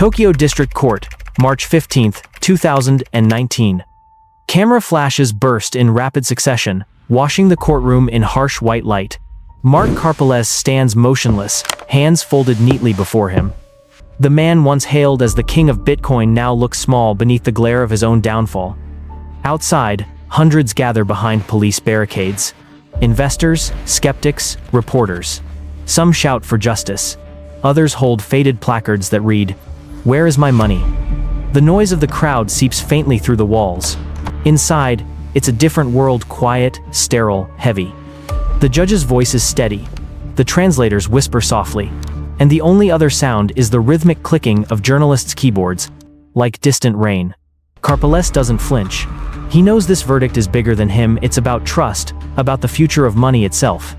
Tokyo District Court, March 15, 2019. Camera flashes burst in rapid succession, washing the courtroom in harsh white light. Mark Karpelès stands motionless, hands folded neatly before him. The man once hailed as the king of Bitcoin now looks small beneath the glare of his own downfall. Outside, hundreds gather behind police barricades. Investors, skeptics, reporters. Some shout for justice. Others hold faded placards that read, "Where is my money?" The noise of the crowd seeps faintly through the walls. Inside, it's a different world, quiet, sterile, heavy. The judge's voice is steady. The translators whisper softly. And the only other sound is the rhythmic clicking of journalists' keyboards, like distant rain. Karpelès doesn't flinch. He knows this verdict is bigger than him. It's about trust, about the future of money itself.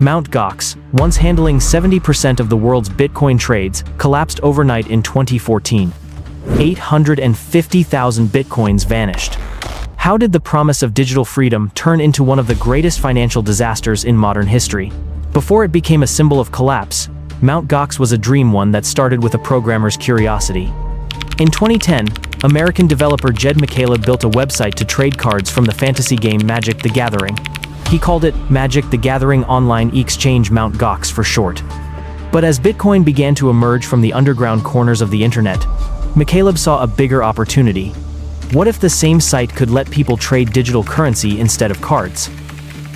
Mt. Gox, once handling 70% of the world's Bitcoin trades, collapsed overnight in 2014. 850,000 Bitcoins vanished. How did the promise of digital freedom turn into one of the greatest financial disasters in modern history? Before it became a symbol of collapse, Mt. Gox was a dream, one that started with a programmer's curiosity. In 2010, American developer Jed McCaleb built a website to trade cards from the fantasy game Magic: The Gathering. He called it Magic: The Gathering Online Exchange, Mt. Gox for short. But as Bitcoin began to emerge from the underground corners of the internet, McCaleb saw a bigger opportunity. What if the same site could let people trade digital currency instead of cards?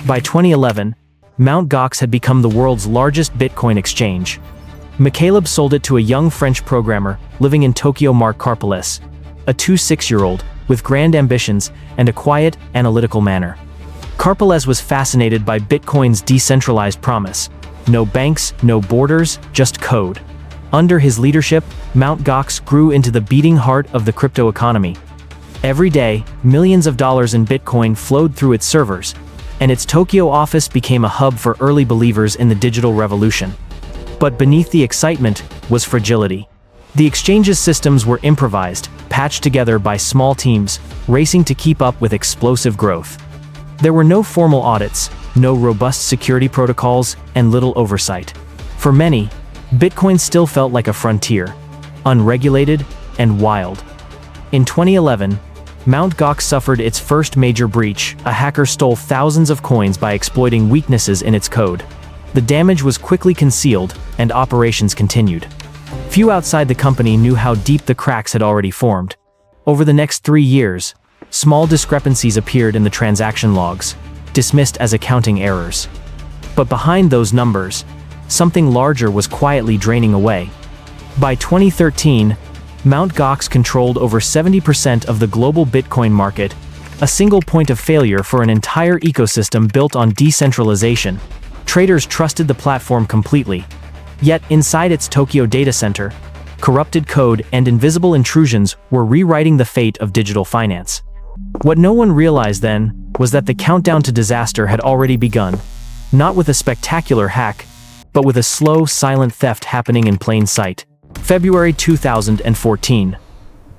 By 2011, Mt. Gox had become the world's largest Bitcoin exchange. McCaleb sold it to a young French programmer living in Tokyo, Mark Karpelès, a 26-year-old with grand ambitions and a quiet, analytical manner. Karpelès was fascinated by Bitcoin's decentralized promise. No banks, no borders, just code. Under his leadership, Mt. Gox grew into the beating heart of the crypto economy. Every day, millions of dollars in Bitcoin flowed through its servers, and its Tokyo office became a hub for early believers in the digital revolution. But beneath the excitement was fragility. The exchange's systems were improvised, patched together by small teams, racing to keep up with explosive growth. There were no formal audits, no robust security protocols, and little oversight. For many, Bitcoin still felt like a frontier, unregulated and wild. In 2011, Mt. Gox suffered its first major breach. A hacker stole thousands of coins by exploiting weaknesses in its code. The damage was quickly concealed, and operations continued. Few outside the company knew how deep the cracks had already formed. Over the next 3 years, small discrepancies appeared in the transaction logs, dismissed as accounting errors. But behind those numbers, something larger was quietly draining away. By 2013, Mt. Gox controlled over 70% of the global Bitcoin market, a single point of failure for an entire ecosystem built on decentralization. Traders trusted the platform completely. Yet inside its Tokyo data center, corrupted code and invisible intrusions were rewriting the fate of digital finance. What no one realized then was that the countdown to disaster had already begun, not with a spectacular hack, but with a slow, silent theft happening in plain sight. February 2014.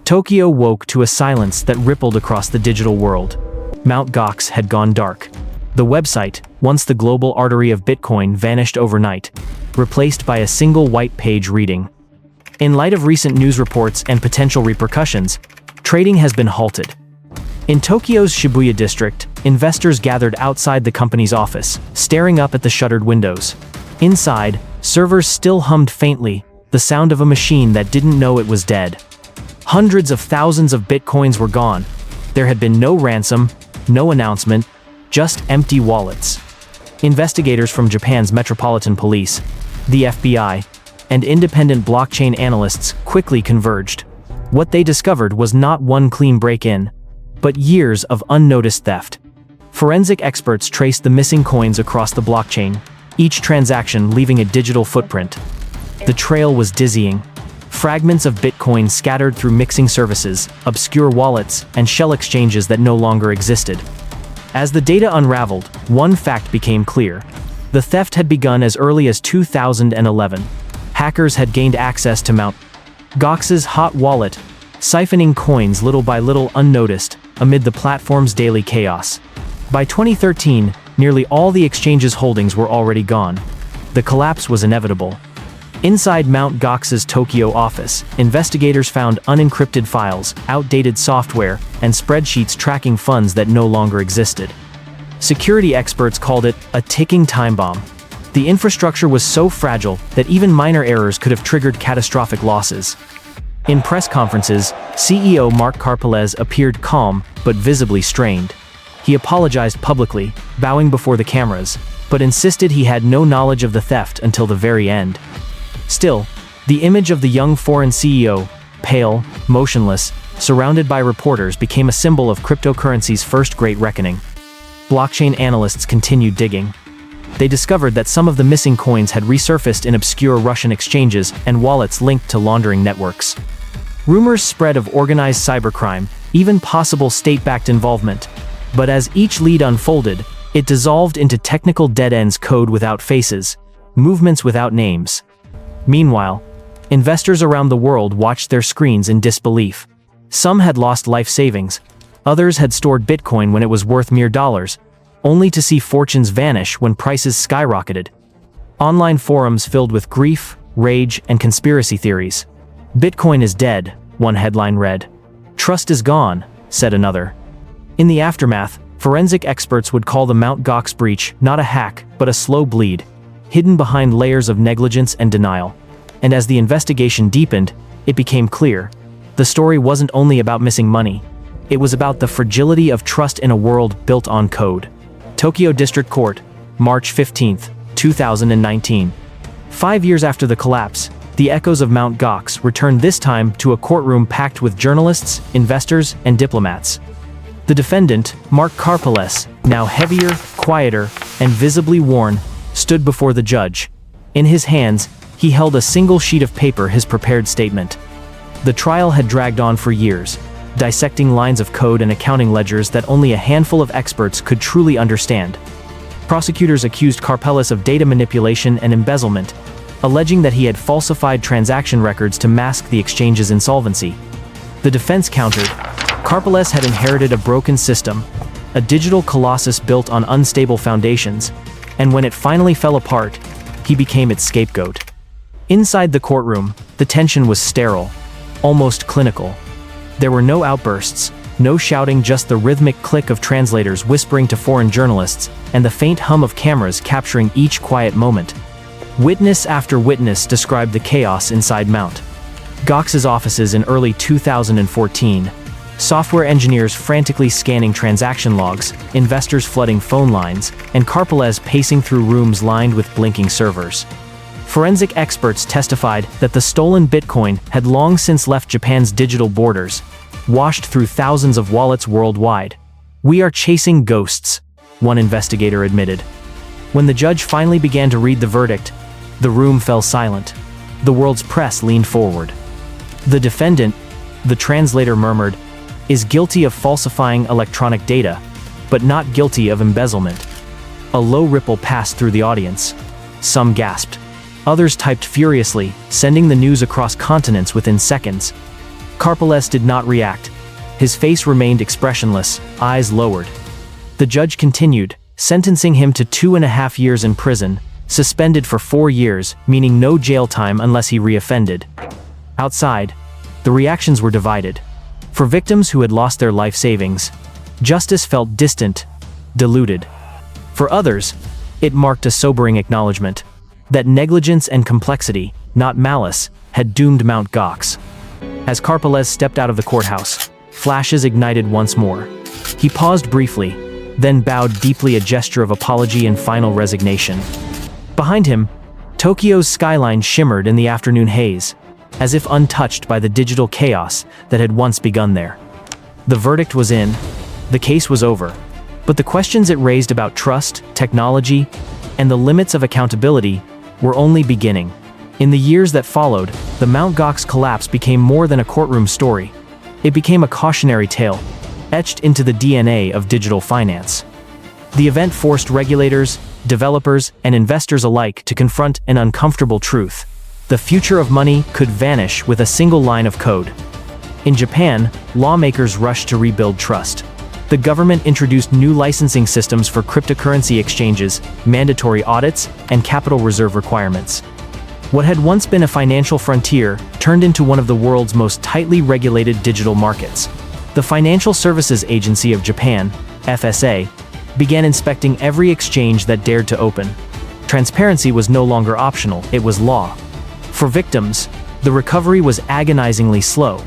Tokyo woke to a silence that rippled across the digital world. Mt. Gox had gone dark. The website, once the global artery of Bitcoin, vanished overnight, replaced by a single white-page reading. In light of recent news reports and potential repercussions, trading has been halted. In Tokyo's Shibuya district, investors gathered outside the company's office, staring up at the shuttered windows. Inside, servers still hummed faintly, the sound of a machine that didn't know it was dead. Hundreds of thousands of Bitcoins were gone. There had been no ransom, no announcement, just empty wallets. Investigators from Japan's Metropolitan Police, the FBI, and independent blockchain analysts quickly converged. What they discovered was not one clean break-in, but years of unnoticed theft. Forensic experts traced the missing coins across the blockchain, each transaction leaving a digital footprint. The trail was dizzying. Fragments of Bitcoin scattered through mixing services, obscure wallets, and shell exchanges that no longer existed. As the data unraveled, one fact became clear. The theft had begun as early as 2011. Hackers had gained access to Mt. Gox's hot wallet, siphoning coins little by little unnoticed amid the platform's daily chaos. By 2013, nearly all the exchange's holdings were already gone. The collapse was inevitable. Inside Mt. Gox's Tokyo office, investigators found unencrypted files, outdated software, and spreadsheets tracking funds that no longer existed. Security experts called it a ticking time bomb. The infrastructure was so fragile that even minor errors could have triggered catastrophic losses. In press conferences, CEO Mark Karpelès appeared calm but visibly strained. He apologized publicly, bowing before the cameras, but insisted he had no knowledge of the theft until the very end. Still, the image of the young foreign CEO, pale, motionless, surrounded by reporters, became a symbol of cryptocurrency's first great reckoning. Blockchain analysts continued digging. They discovered that some of the missing coins had resurfaced in obscure Russian exchanges and wallets linked to laundering networks. Rumors spread of organized cybercrime, even possible state-backed involvement. But as each lead unfolded, it dissolved into technical dead-ends, code without faces, movements without names. Meanwhile, investors around the world watched their screens in disbelief. Some had lost life savings. Others had stored Bitcoin when it was worth mere dollars, only to see fortunes vanish when prices skyrocketed. Online forums filled with grief, rage, and conspiracy theories. "Bitcoin is dead," one headline read. "Trust is gone," said another. In the aftermath, forensic experts would call the Mt. Gox breach not a hack, but a slow bleed, hidden behind layers of negligence and denial. And as the investigation deepened, it became clear. The story wasn't only about missing money. It was about the fragility of trust in a world built on code. Tokyo District Court, March 15, 2019. 5 years after the collapse, the echoes of Mt. Gox returned, this time to a courtroom packed with journalists, investors, and diplomats. The defendant, Mark Karpelès, now heavier, quieter, and visibly worn, stood before the judge. In his hands, he held a single sheet of paper, his prepared statement. The trial had dragged on for years, dissecting lines of code and accounting ledgers that only a handful of experts could truly understand. Prosecutors accused Karpelès of data manipulation and embezzlement, alleging that he had falsified transaction records to mask the exchange's insolvency. The defense countered, Karpelès had inherited a broken system, a digital colossus built on unstable foundations, and when it finally fell apart, he became its scapegoat. Inside the courtroom, the tension was sterile, almost clinical. There were no outbursts, no shouting, just the rhythmic click of translators whispering to foreign journalists, and the faint hum of cameras capturing each quiet moment. Witness after witness described the chaos inside Mt. Gox's offices in early 2014. Software engineers frantically scanning transaction logs, investors flooding phone lines, and Karpelès pacing through rooms lined with blinking servers. Forensic experts testified that the stolen Bitcoin had long since left Japan's digital borders, washed through thousands of wallets worldwide. "We are chasing ghosts," one investigator admitted. When the judge finally began to read the verdict, the room fell silent. The world's press leaned forward. "The defendant," the translator murmured, "is guilty of falsifying electronic data, but not guilty of embezzlement." A low ripple passed through the audience. Some gasped. Others typed furiously, sending the news across continents within seconds. Karpelès did not react. His face remained expressionless, eyes lowered. The judge continued, sentencing him to 2.5 years in prison, suspended for 4 years, meaning no jail time unless he reoffended. Outside, the reactions were divided. For victims who had lost their life savings, justice felt distant, diluted. For others, it marked a sobering acknowledgement that negligence and complexity, not malice, had doomed Mt. Gox. As Karpelès stepped out of the courthouse, flashes ignited once more. He paused briefly, then bowed deeply, a gesture of apology and final resignation. Behind him, Tokyo's skyline shimmered in the afternoon haze, as if untouched by the digital chaos that had once begun there. The verdict was in, the case was over, but the questions it raised about trust, technology, and the limits of accountability were only beginning. In the years that followed, the Mt. Gox collapse became more than a courtroom story. It became a cautionary tale, etched into the DNA of digital finance. The event forced regulators, developers, and investors alike to confront an uncomfortable truth. The future of money could vanish with a single line of code. In Japan, lawmakers rushed to rebuild trust. The government introduced new licensing systems for cryptocurrency exchanges, mandatory audits, and capital reserve requirements. What had once been a financial frontier turned into one of the world's most tightly regulated digital markets. The Financial Services Agency of Japan, FSA, began inspecting every exchange that dared to open. Transparency was no longer optional, it was law. For victims, the recovery was agonizingly slow.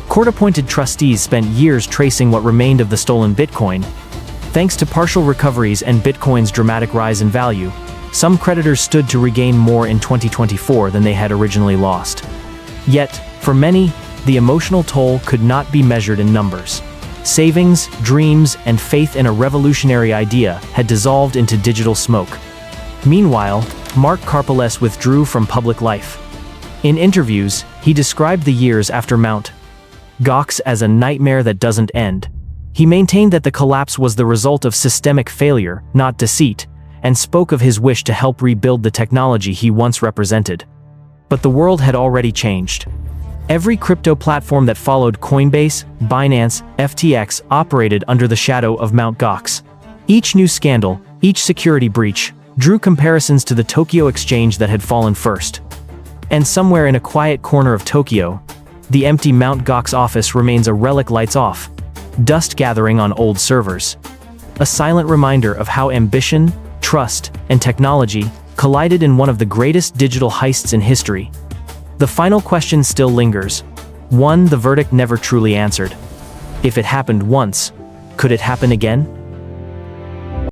Court-appointed trustees spent years tracing what remained of the stolen Bitcoin. Thanks to partial recoveries and Bitcoin's dramatic rise in value, some creditors stood to regain more in 2024 than they had originally lost. Yet, for many, the emotional toll could not be measured in numbers. Savings, dreams, and faith in a revolutionary idea had dissolved into digital smoke. Meanwhile, Mark Karpelès withdrew from public life. In interviews, he described the years after Mt. Gox as a nightmare that doesn't end. He maintained that the collapse was the result of systemic failure, not deceit, and spoke of his wish to help rebuild the technology he once represented. But the world had already changed. Every crypto platform that followed Coinbase, Binance, FTX operated under the shadow of Mt. Gox. Each new scandal, each security breach, drew comparisons to the Tokyo exchange that had fallen first. And somewhere in a quiet corner of Tokyo, the empty Mt. Gox office remains a relic lights off, dust gathering on old servers. A silent reminder of how ambition, trust, and technology collided in one of the greatest digital heists in history. The final question still lingers, one the verdict never truly answered. If it happened once, could it happen again?